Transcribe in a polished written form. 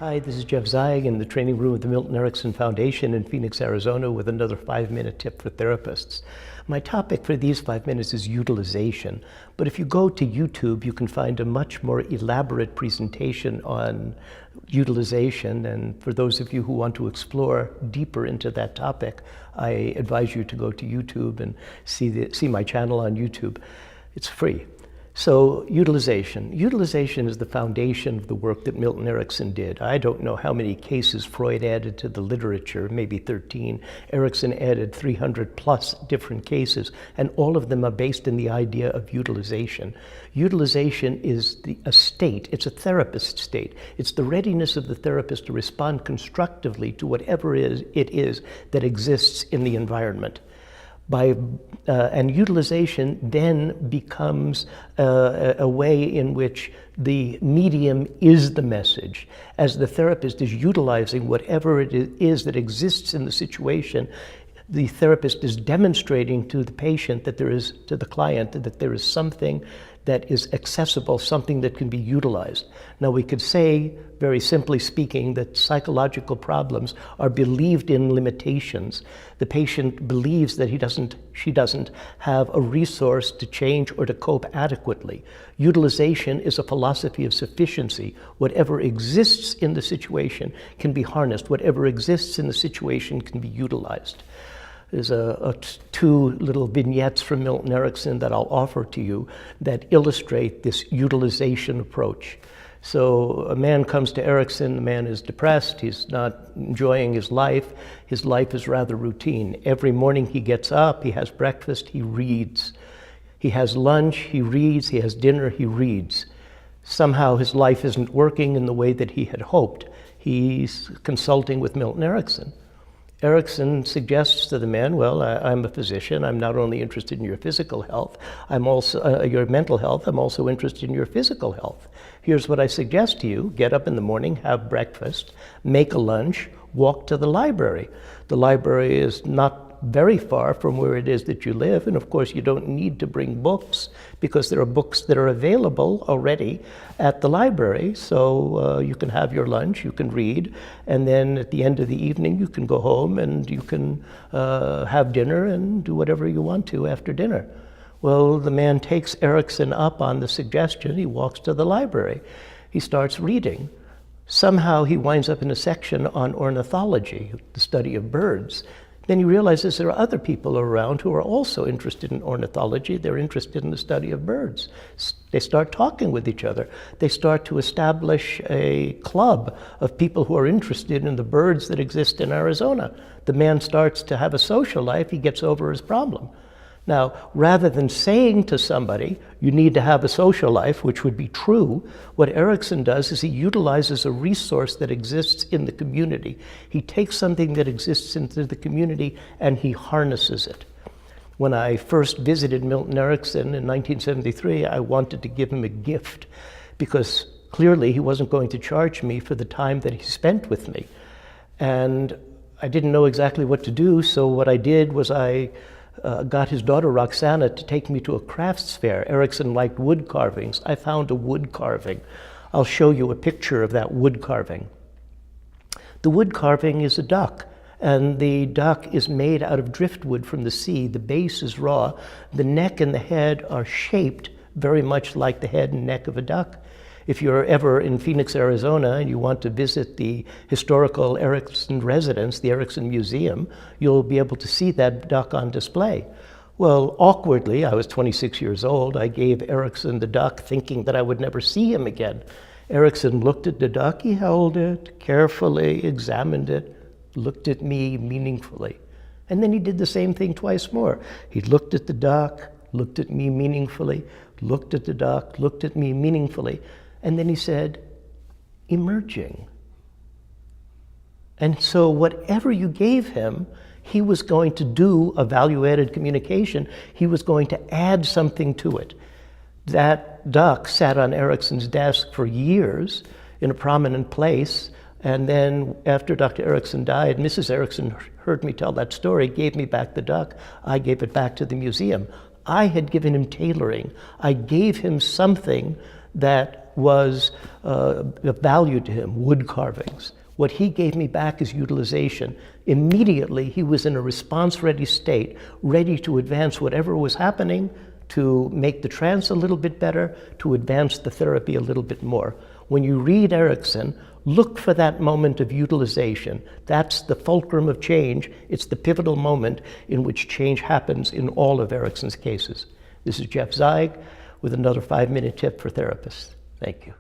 Hi, this is Jeff Zeig in the training room of the Milton Erickson Foundation in Phoenix, Arizona with another 5-minute tip for therapists. My topic for these 5 minutes is utilization, but if you go to YouTube, you can find a much more elaborate presentation on utilization, and for those of you who want to explore deeper into that topic, I advise you to go to YouTube and see my channel on YouTube. It's free. So utilization. Utilization is the foundation of the work that Milton Erickson did. I don't know how many cases Freud added to the literature, maybe 13. Erickson added 300 plus different cases, and all of them are based in the idea of utilization. Utilization is a state, it's a therapist state. It's the readiness of the therapist to respond constructively to whatever it is that exists in the environment. And utilization then becomes a way in which the medium is the message. As the therapist is utilizing whatever it is that exists in the situation, the therapist is demonstrating to the patient that to the client, that there is something that is accessible, something that can be utilized. Now we could say, very simply speaking, that psychological problems are believed in limitations. The patient believes that she doesn't have a resource to change or to cope adequately. Utilization is a philosophy of sufficiency. Whatever exists in the situation can be harnessed. Whatever exists in the situation can be utilized. There's two little vignettes from Milton Erickson that I'll offer to you that illustrate this utilization approach. So a man comes to Erickson, the man is depressed, he's not enjoying his life is rather routine. Every morning he gets up, he has breakfast, he reads. He has lunch, he reads, he has dinner, he reads. Somehow his life isn't working in the way that he had hoped. He's consulting with Milton Erickson. Erickson suggests to the man, well, I'm a physician. I'm not only interested in your physical health, I'm also your mental health. I'm also interested in your physical health. Here's what I suggest to you. Get up in the morning, have breakfast, make a lunch, walk to the library. The library is not very far from where it is that you live, and of course you don't need to bring books because there are books that are available already at the library, so you can have your lunch, you can read, and then at the end of the evening you can go home and you can have dinner and do whatever you want to after dinner. Well, the man takes Erickson up on the suggestion. He walks to the library. He starts reading. Somehow he winds up in a section on ornithology, the study of birds. Then he realizes there are other people around who are also interested in ornithology. They're interested in the study of birds. They start talking with each other. They start to establish a club of people who are interested in the birds that exist in Arizona. The man starts to have a social life. He gets over his problem. Now, rather than saying to somebody, you need to have a social life, which would be true, what Erickson does is he utilizes a resource that exists in the community. He takes something that exists into the community and he harnesses it. When I first visited Milton Erickson in 1973, I wanted to give him a gift because clearly he wasn't going to charge me for the time that he spent with me. And I didn't know exactly what to do, so what I did was I got his daughter Roxana to take me to a crafts fair. Erickson liked wood carvings. I found a wood carving. I'll show you a picture of that wood carving. The wood carving is a duck, and the duck is made out of driftwood from the sea. The base is raw. The neck and the head are shaped very much like the head and neck of a duck. If you're ever in Phoenix, Arizona, and you want to visit the historical Erickson residence, the Erickson Museum, you'll be able to see that duck on display. Well, awkwardly, I was 26 years old, I gave Erickson the duck thinking that I would never see him again. Erickson looked at the duck, he held it, carefully examined it, looked at me meaningfully. And then he did the same thing twice more. He looked at the duck, looked at me meaningfully, looked at the duck, looked at me meaningfully. And then he said, emerging. And so whatever you gave him, he was going to do a value-added communication. He was going to add something to it. That duck sat on Erickson's desk for years in a prominent place. And then after Dr. Erickson died, Mrs. Erickson heard me tell that story, gave me back the duck. I gave it back to the museum. I had given him tailoring. I gave him something that was of value to him, wood carvings. What he gave me back is utilization. Immediately, he was in a response-ready state, ready to advance whatever was happening, to make the trance a little bit better, to advance the therapy a little bit more. When you read Erickson, look for that moment of utilization. That's the fulcrum of change. It's the pivotal moment in which change happens in all of Erickson's cases. This is Jeff Zeig with another 5-minute tip for therapists. Thank you.